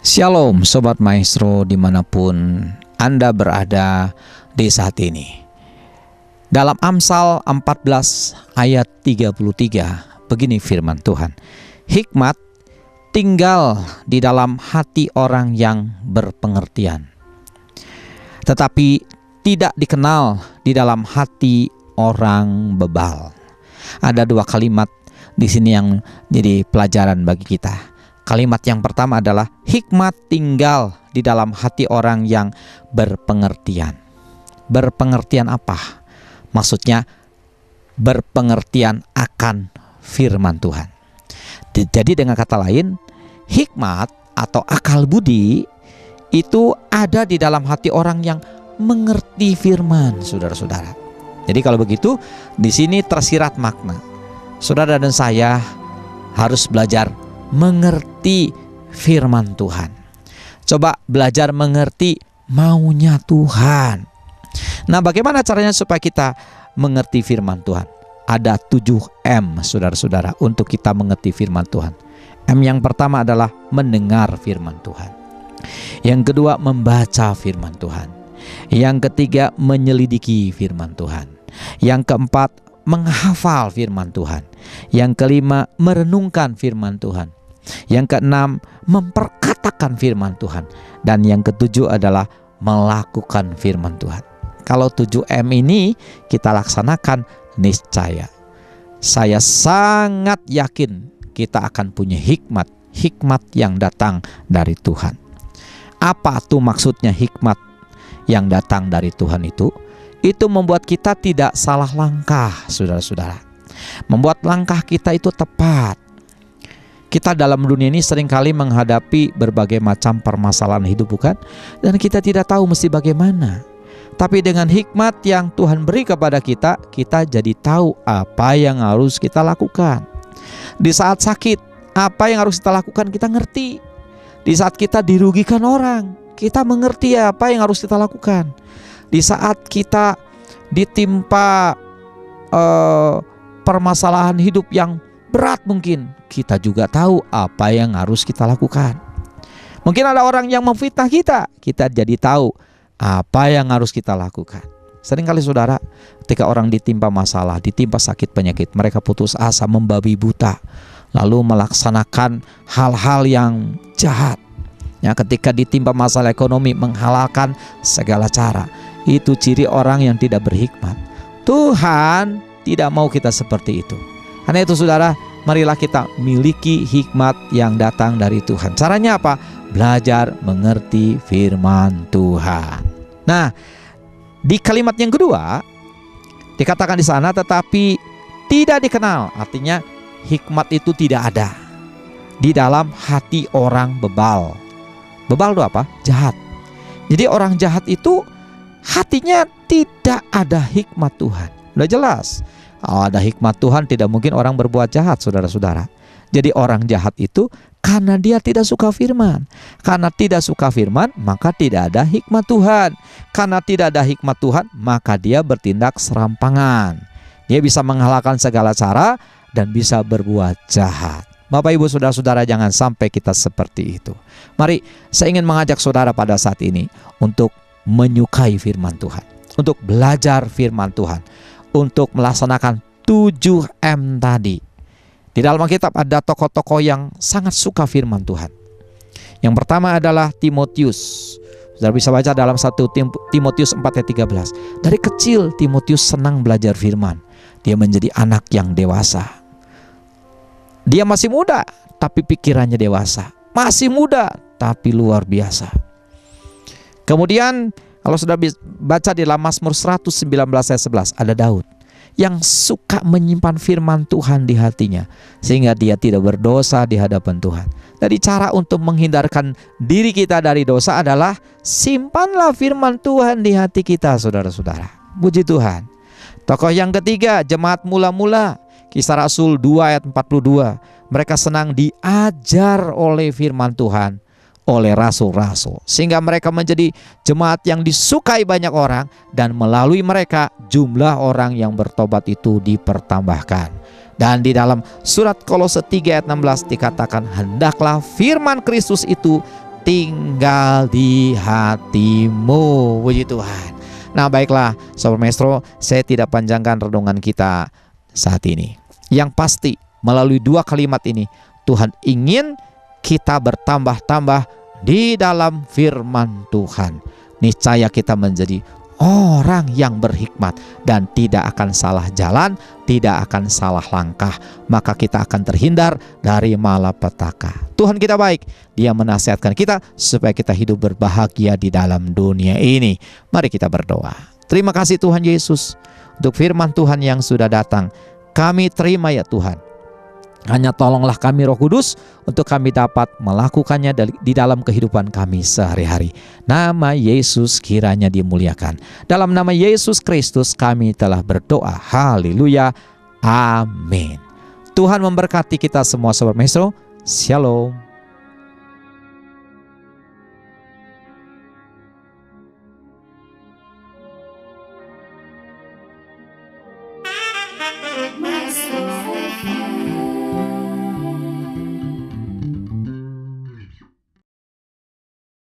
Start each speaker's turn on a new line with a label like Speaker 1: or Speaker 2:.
Speaker 1: Shalom Sobat Maestro dimanapun Anda berada di saat ini. Dalam Amsal 14 ayat 33 begini firman Tuhan. Hikmat tinggal di dalam hati orang yang berpengertian, tetapi tidak dikenal di dalam hati orang bebal. Ada dua kalimat di sini yang jadi pelajaran bagi kita. Kalimat yang pertama adalah hikmat tinggal di dalam hati orang yang berpengertian. Berpengertian apa? Maksudnya berpengertian akan firman Tuhan. Jadi dengan kata lain, hikmat atau akal budi itu ada di dalam hati orang yang mengerti firman, saudara-saudara. Jadi kalau begitu, di sini tersirat makna. Saudara dan saya harus belajar mengerti firman Tuhan. Coba belajar mengerti maunya Tuhan. Nah, bagaimana caranya supaya kita mengerti firman Tuhan? Ada 7M, saudara-saudara, untuk kita mengerti firman Tuhan. M yang pertama adalah mendengar firman Tuhan. Yang kedua, membaca firman Tuhan. Yang ketiga, menyelidiki firman Tuhan. Yang keempat, menghafal firman Tuhan. Yang kelima, merenungkan firman Tuhan. Yang keenam, memperkatakan firman Tuhan. Dan yang ketujuh adalah melakukan firman Tuhan. Kalau 7M ini kita laksanakan, niscaya saya sangat yakin kita akan punya hikmat yang datang dari Tuhan. Apa tuh maksudnya hikmat yang datang dari Tuhan itu? Itu membuat kita tidak salah langkah, saudara-saudara. Membuat langkah kita itu tepat. Kita dalam dunia ini seringkali menghadapi berbagai macam permasalahan hidup, bukan? Dan kita tidak tahu mesti bagaimana. Tapi dengan hikmat yang Tuhan beri kepada kita, kita jadi tahu apa yang harus kita lakukan. Di saat sakit, apa yang harus kita lakukan kita ngerti. Di saat kita dirugikan orang, kita mengerti apa yang harus kita lakukan. Di saat kita ditimpa permasalahan hidup yang berat mungkin, kita juga tahu apa yang harus kita lakukan. Mungkin ada orang yang memfitnah kita, kita jadi tahu apa yang harus kita lakukan. Seringkali saudara, ketika orang ditimpa masalah, ditimpa sakit penyakit, mereka putus asa, membabi buta, lalu melaksanakan hal-hal yang jahat. Ya, ketika ditimpa masalah ekonomi, menghalalkan segala cara. Itu ciri orang yang tidak berhikmat. Tuhan tidak mau kita seperti itu. Karena itu saudara, marilah kita miliki hikmat yang datang dari Tuhan. Caranya apa? Belajar mengerti firman Tuhan. Nah, di kalimat yang kedua dikatakan di sana tetapi tidak dikenal. Artinya hikmat itu tidak ada di dalam hati orang bebal. Bebal itu apa? Jahat. Jadi orang jahat itu hatinya tidak ada hikmat Tuhan. Udah jelas. Ada hikmat Tuhan, tidak mungkin orang berbuat jahat, saudara-saudara. Jadi orang jahat itu karena dia tidak suka firman. Karena tidak suka firman, maka tidak ada hikmat Tuhan. Karena tidak ada hikmat Tuhan, maka dia bertindak serampangan. Dia bisa menghalalkan segala cara dan bisa berbuat jahat. Bapak Ibu saudara-saudara, jangan sampai kita seperti itu. Mari, saya ingin mengajak saudara pada saat ini untuk menyukai firman Tuhan, untuk belajar firman Tuhan, untuk melaksanakan 7M tadi. Di dalam Alkitab ada tokoh-tokoh yang sangat suka firman Tuhan. Yang pertama adalah Timotius. Saudara bisa baca dalam 1 Timotius 4 ayat 13. Dari kecil Timotius senang belajar firman. Dia menjadi anak yang dewasa. Dia masih muda tapi pikirannya dewasa. Masih muda tapi luar biasa. Kemudian kalau sudah baca di dalam Mazmur 119 ayat 11, ada Daud yang suka menyimpan firman Tuhan di hatinya sehingga dia tidak berdosa di hadapan Tuhan. Jadi cara untuk menghindarkan diri kita dari dosa adalah simpanlah firman Tuhan di hati kita, saudara-saudara. Puji Tuhan. Tokoh yang ketiga, jemaat mula-mula, Kisah Rasul 2 ayat 42. Mereka senang diajar oleh firman Tuhan oleh rasul-rasul, sehingga mereka menjadi jemaat yang disukai banyak orang, dan melalui mereka jumlah orang yang bertobat itu dipertambahkan. Dan di dalam surat Kolose 3 ayat 16 dikatakan, hendaklah firman Kristus itu tinggal di hatimu. Puji Tuhan. Nah baiklah Sobat Maestro, saya tidak panjangkan renungan kita saat ini. Yang pasti melalui dua kalimat ini Tuhan ingin kita bertambah-tambah di dalam firman Tuhan. Niscaya kita menjadi orang yang berhikmat dan tidak akan salah jalan, tidak akan salah langkah. Maka kita akan terhindar dari malapetaka. Tuhan kita baik, Dia menasihatkan kita supaya kita hidup berbahagia di dalam dunia ini. Mari kita berdoa. Terima kasih Tuhan Yesus untuk firman Tuhan yang sudah datang. Kami terima ya Tuhan. Hanya tolonglah kami Roh Kudus untuk kami dapat melakukannya di dalam kehidupan kami sehari-hari. Nama Yesus kiranya dimuliakan. Dalam nama Yesus Kristus kami telah berdoa. Haleluya. Amin. Tuhan memberkati kita semua Sobat Maestro. Shalom.